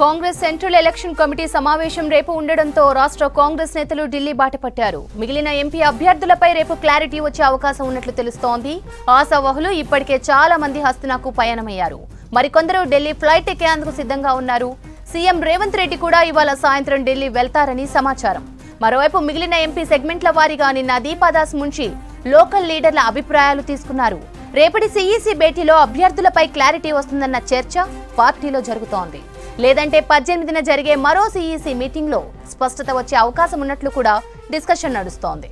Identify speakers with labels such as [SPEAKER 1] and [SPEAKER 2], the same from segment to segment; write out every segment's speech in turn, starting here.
[SPEAKER 1] Congress central election committee సమావేశం రేపు ఉండడంతో రాష్ట్ర కాంగ్రెస్ నేతలు ఢిల్లీ బాటపట్టారు. మిగిలిన ఎంపీ అభ్యర్థులపై రేపు క్లారిటీ వచ్చే అవకాశం ఉన్నట్లు తెలుస్తోంది. ఆశావహులు ఇప్పటికే చాలా మంది హస్తనకు పయనమయ్యారు. మరికొందరు ఢిల్లీ ఫ్లైట్ ఎక్కేందుకు సిద్ధంగా ఉన్నారు. సీఎం రేవంత్ రెడ్డి కూడా ఇవాళ సాయంత్రం ఢిల్లీ వెళ్తారని సమాచారం. మరోవైపు మిగిలిన ఎంపీ సెగ్మెంట్ల వారీగా నిన్న దీపాదాస్ మున్షి లోకల్ లీడర్ల అభిప్రాయాలు తీసుకున్నారు. రేపటి సీఈసీ భేటీలో అభ్యర్థులపై క్లారిటీ వస్తుందన్న చర్చ పార్టీలో జరుగుతోంది. లేదంటే 18న జరిగే మరో సీఈసీ మీటింగ్ లో స్పష్టత వచ్చే అవకాశం ఉన్నట్లు కూడా డిస్కషన్ నడుస్తోంది.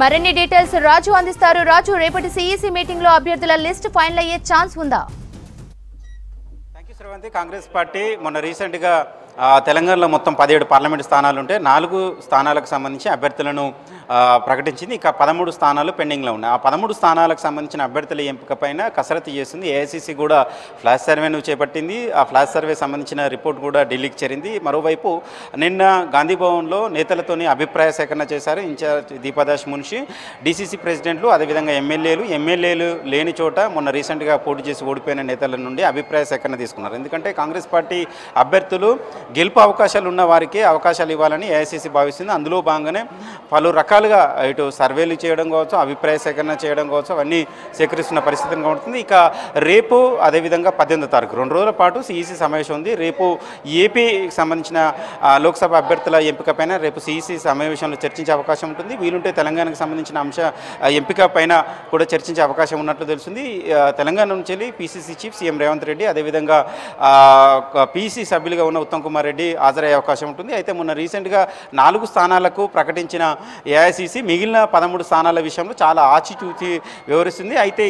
[SPEAKER 1] మరిన్ని డీటెయిల్స్ రాజు అందిస్తారు. రాజు, రేపటి సీఈసీ మీటింగ్ లో అభ్యర్థుల లిస్ట్ ఫైనల్ అయ్యే ఛాన్స్ ఉందా?
[SPEAKER 2] కాంగ్రెస్ పార్టీ మొన్న రీసెంట్గా తెలంగాణలో మొత్తం 17 పార్లమెంటు స్థానాలు ఉంటే 4 స్థానాలకు సంబంధించి అభ్యర్థులను ప్రకటించింది. ఇక 13 స్థానాలు పెండింగ్లో ఉన్నాయి. ఆ 13 స్థానాలకు సంబంధించిన అభ్యర్థుల ఎంపిక పైన కసరత్తు చేస్తుంది. ఏఐసీసీ కూడా ఫ్లాష్ సర్వేను చేపట్టింది. ఆ ఫ్లాష్ సర్వే సంబంధించిన రిపోర్ట్ కూడా ఢిల్లీకి చేరింది. మరోవైపు నిన్న గాంధీ భవన్లో నేతలతోని అభిప్రాయ సేకరణ చేశారు. ఇన్ఛార్జ్ దీపాదాస్ మున్షి, డీసీసీ ప్రెసిడెంట్లు, అదేవిధంగా ఎమ్మెల్యేలు లేని చోట మొన్న రీసెంట్గా పోటీ చేసి ఓడిపోయిన నేతల నుండి అభిప్రాయ సేకరణ తీసుకున్నారు. ఎందుకంటే కాంగ్రెస్ పార్టీ అభ్యర్థులు గెలుపు అవకాశాలు ఉన్న వారికి అవకాశాలు ఇవ్వాలని ఏఐసీసీ భావిస్తుంది. అందులో భాగంగానే పలు రకాలుగా ఇటు సర్వేలు చేయడం కావచ్చు, అభిప్రాయ సేకరణ చేయడం కావచ్చు, అవన్నీ సేకరిస్తున్న పరిస్థితి కనబడుతుంది. ఇక రేపు అదేవిధంగా 18వ తారీఖు 2 రోజుల పాటు సీఈసీ సమావేశం ఉంది. రేపు ఏపీకి సంబంధించిన లోక్సభ అభ్యర్థుల ఎంపిక పైన రేపు సీఈసీ సమావేశంలో చర్చించే అవకాశం ఉంటుంది. వీలుంటే తెలంగాణకు సంబంధించిన ఎంపిక పైన కూడా చర్చించే అవకాశం ఉన్నట్లు తెలుస్తుంది. తెలంగాణ నుంచి PCC chief CM Revanth Reddy, అదేవిధంగా పీసీ సభ్యులుగా ఉన్న ఉత్తమ్ కుమార్ రెడ్డి హాజరయ్యే అవకాశం ఉంటుంది. అయితే మొన్న రీసెంట్గా 4 స్థానాలకు ప్రకటించిన ఏఐసీసీ మిగిలిన 13 స్థానాల విషయంలో చాలా ఆచితూచి వివరిస్తుంది. అయితే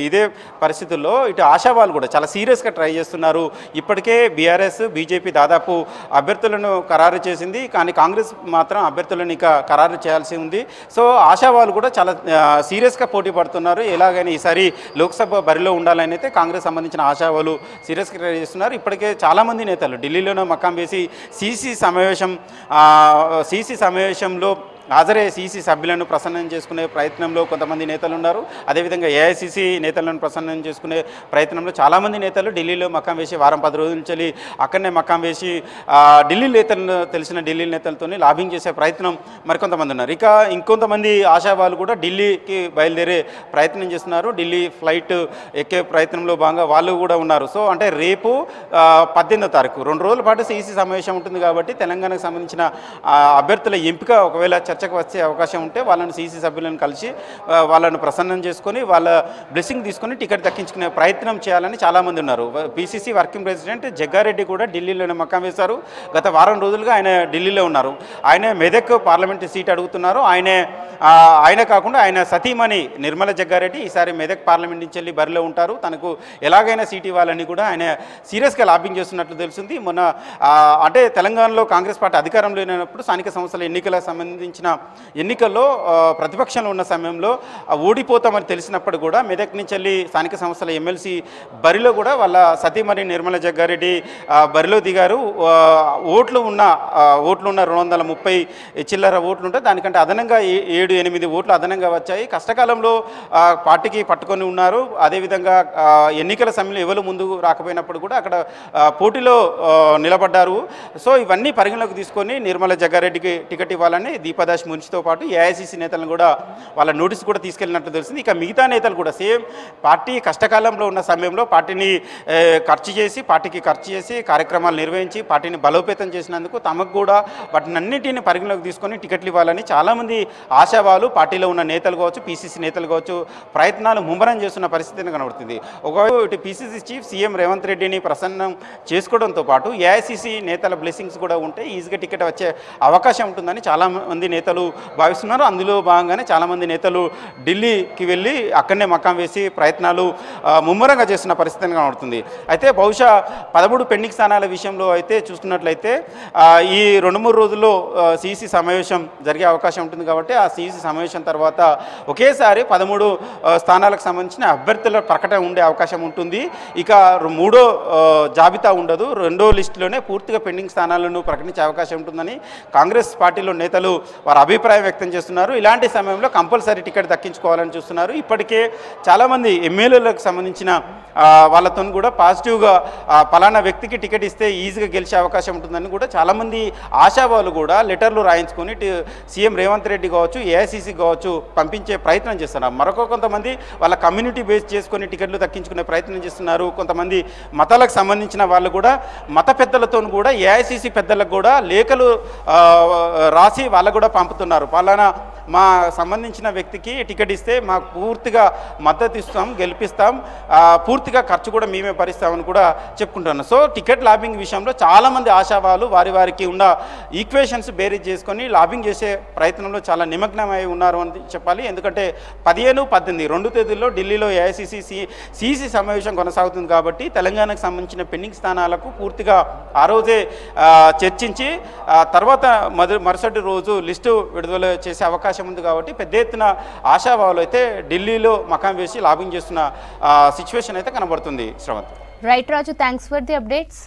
[SPEAKER 2] ఇదే పరిస్థితుల్లో ఇటు ఆశావాళ్ళు కూడా చాలా సీరియస్గా ట్రై చేస్తున్నారు. ఇప్పటికే బీఆర్ఎస్, బీజేపీ దాదాపు అభ్యర్థులను ఖరారు చేసింది. కానీ కాంగ్రెస్ మాత్రం అభ్యర్థులను ఇక ఖరారు చేయాల్సి ఉంది. సో ఆశావాళ్ళు కూడా చాలా సీరియస్గా పోటీ పడుతున్నారు. ఎలాగైనా ఈసారి లోక్సభ బరిలో ఉండాలని అయితే కాంగ్రెస్ సంబంధించిన ఆశావాళ్ళు సీరియస్గా ట్రై చేస్తున్నారు. ఇప్పటికే చాలామంది నేతలు ఢిల్లీలోనే మకాం వేసి సీసీ సమావేశంలో హాజరయ్యే సీసీ సభ్యులను ప్రసన్నం చేసుకునే ప్రయత్నంలో కొంతమంది నేతలు ఉన్నారు. అదేవిధంగా ఏఐసీసీ నేతలను ప్రసన్నం చేసుకునే ప్రయత్నంలో చాలామంది నేతలు ఢిల్లీలో మకాం వేసి వారం 10 రోజుల నుంచి అక్కడనే మకాం వేసి తెలిసిన ఢిల్లీ నేతలతో లాబింగ్ చేసే ప్రయత్నం మరికొంతమంది ఉన్నారు. ఇక ఇంకొంతమంది ఆశావాళ్ళు కూడా ఢిల్లీకి బయలుదేరే ప్రయత్నం చేస్తున్నారు. ఢిల్లీ ఫ్లైట్ ఎక్కే ప్రయత్నంలో భాగంగా వాళ్ళు కూడా ఉన్నారు. సో అంటే రేపు 18వ తారీఖు 2 రోజుల పాటు సీఈసీ సమావేశం ఉంటుంది. కాబట్టి తెలంగాణకు సంబంధించిన అభ్యర్థుల ఎంపిక ఒకవేళ చర్చకు వచ్చే అవకాశం ఉంటే వాళ్ళని సీసీ సభ్యులను కలిసి వాళ్ళను ప్రసన్నం చేసుకొని వాళ్ళ బ్లెస్సింగ్ తీసుకొని టికెట్ దక్కించుకునే ప్రయత్నం చేయాలని చాలామంది ఉన్నారు. పీసీసీ వర్కింగ్ ప్రెసిడెంట్ జగ్గారెడ్డి కూడా ఢిల్లీలోనే మకాం వేశారు. గత వారం రోజులుగా ఆయన ఢిల్లీలో ఉన్నారు. ఆయన మెదక్ పార్లమెంటు సీట్ అడుగుతున్నారు. ఆయన కాకుండా ఆయన సతీమణి నిర్మల జగ్గారెడ్డి ఈసారి మెదక్ పార్లమెంట్ నుంచి వెళ్ళి బరిలో ఉంటారు. తనకు ఎలాగైనా సీట్ ఇవ్వాలని కూడా ఆయన సీరియస్గా లాబింగ్ చేస్తున్నట్లు తెలుస్తుంది. మొన్న అంటే తెలంగాణలో కాంగ్రెస్ పార్టీ అధికారంలో లేనప్పుడు స్థానిక సంస్థల ఎన్నికలకు సంబంధించిన ఎన్నికల్లో ప్రతిపక్షంలో ఉన్న సమయంలో ఓడిపోతామని తెలిసినప్పుడు కూడా మెదక్ నుంచి వెళ్ళి స్థానిక సంస్థల ఎమ్మెల్సీ బరిలో కూడా వాళ్ళ సతీమణి నిర్మల జగ్గారెడ్డి బరిలో దిగారు. ఓట్లు ఉన్న 230 చిల్లర ఓట్లు ఉంటే దానికంటే అదనంగా 7-8 ఓట్లు అదనంగా వచ్చాయి. కష్టకాలంలో పార్టీకి పట్టుకొని ఉన్నారు. అదేవిధంగా ఎన్నికల సమయంలో ఎవరు ముందుకు రాకపోయినప్పుడు కూడా అక్కడ పోటీలో నిలబడ్డారు. సో ఇవన్నీ పరిగణలోకి తీసుకొని నిర్మల జగ్గారెడ్డికి టికెట్ ఇవ్వాలని దీపాదాస్ మున్షితో పాటు ఏఐసీసీ నేతలను కూడా వాళ్ళ నోటీస్ కూడా తీసుకెళ్ళినట్టు తెలిసింది. ఇక మిగతా నేతలు కూడా సేమ్ పార్టీ కష్టకాలంలో ఉన్న సమయంలో పార్టీకి ఖర్చు చేసి కార్యక్రమాలు నిర్వహించి పార్టీని బలోపేతం చేసినందుకు తమకు కూడా వాటినన్నింటినీ పరిగణలోకి తీసుకొని టికెట్లు ఇవ్వాలని చాలామంది ఆశావాళ్ళు పార్టీలో ఉన్న నేతలు కావచ్చు, పీసీసీ నేతలు కావచ్చు ప్రయత్నాలు ముమ్మరం చేస్తున్న పరిస్థితిని కనబడుతుంది. ఒకవైపు ఇటు పీసీసీ చీఫ్ సీఎం రేవంత్ రెడ్డిని ప్రసన్నం చేసుకోవడంతో పాటు ఏఐసీసీ నేతల బ్లెస్సింగ్స్ కూడా ఉంటే ఈజీగా టికెట్ వచ్చే అవకాశం ఉంటుందని చాలామంది నేతలు భావిస్తున్నారు. అందులో భాగంగానే చాలామంది నేతలు ఢిల్లీకి వెళ్ళి అక్కడనే మకాం వేసి ప్రయత్నాలు ముమ్మరంగా చేస్తున్న పరిస్థితిని కనబడుతుంది. అయితే బహుశా 13 పెండింగ్ స్థానాల విషయంలో అయితే చూసుకున్నట్లయితే ఈ 2-3 రోజుల్లో సీసీ సమావేశం జరిగే అవకాశం ఉంటుంది. కాబట్టి ఆ సీసీ సమావేశం తర్వాత ఒకేసారి 13 స్థానాలకు సంబంధించిన అభ్యర్థుల ప్రకటన ఉండే అవకాశం ఉంటుంది. ఇక 3వ జాబితా ఉండదు. 2వ లిస్టులోనే పూర్తిగా పెండింగ్ స్థానాలను ప్రకటించే అవకాశం ఉంటుందని కాంగ్రెస్ పార్టీలో నేతలు వారు వారు అభిప్రాయం వ్యక్తం చేస్తున్నారు. ఇలాంటి సమయంలో కంపల్సరీ టికెట్ దక్కించుకోవాలని చూస్తున్నారు. ఇప్పటికే చాలామంది ఎమ్మెల్యేలకు సంబంధించిన వాళ్ళతో కూడా పాజిటివ్గా పలానా వ్యక్తికి టికెట్ ఇస్తే ఈజీగా గెలిచే అవకాశం ఉంటుందని కూడా చాలామంది ఆశావాళ్ళు కూడా లెటర్లు రాయించుకొని సీఎం రేవంత్ రెడ్డి కావచ్చు, ఏఐసీసీ కావచ్చు పంపించే ప్రయత్నం చేస్తున్నారు. మరొక కొంతమంది వాళ్ళ కమ్యూనిటీ బేస్ చేసుకొని టికెట్లు దక్కించుకునే ప్రయత్నం చేస్తున్నారు. కొంతమంది మతాలకు సంబంధించిన వాళ్ళు కూడా మత పెద్దలతో కూడా ఏఐసీసీ పెద్దలకు కూడా లేఖలు రాసి వాళ్ళకు కూడా పంపుతున్నారు. పలానా మా సంబంధించిన వ్యక్తికి టికెట్ ఇస్తే మాకు పూర్తిగా మద్దతు ఇస్తాం, గెలిపిస్తాం, పూర్తిగా ఖర్చు కూడా మేమే భరిస్తామని కూడా చెప్పుకుంటున్నాం. సో టికెట్ లాబింగ్ విషయంలో చాలామంది ఆశావాళ్ళు వారికి ఉన్న ఈక్వేషన్స్ బేరీజ్ చేసుకొని లాబింగ్ చేసే ప్రయత్నంలో చాలా నిమగ్నమై ఉన్నారు అని చెప్పాలి. ఎందుకంటే 15, 18 2 తేదీల్లో ఢిల్లీలో ఏఐసీసీ సిసి సమావేశం కొనసాగుతుంది కాబట్టి తెలంగాణకు సంబంధించిన పెండింగ్ స్థానాలకు పూర్తిగా ఆ రోజే చర్చించి తర్వాత మరుసటి రోజు లిస్టు విడుదల చేసే అవకాశం ఉంది కాబట్టి పెద్ద ఎత్తున ఆశావాళ్ళు అయితే ఢిల్లీలో మకాం వేసి లాబింగ్ చేస్తున్న సిచ్యువేషన్ అయితే కనబడుతుంది. Sravanth.
[SPEAKER 1] Right Raju, thanks for the updates.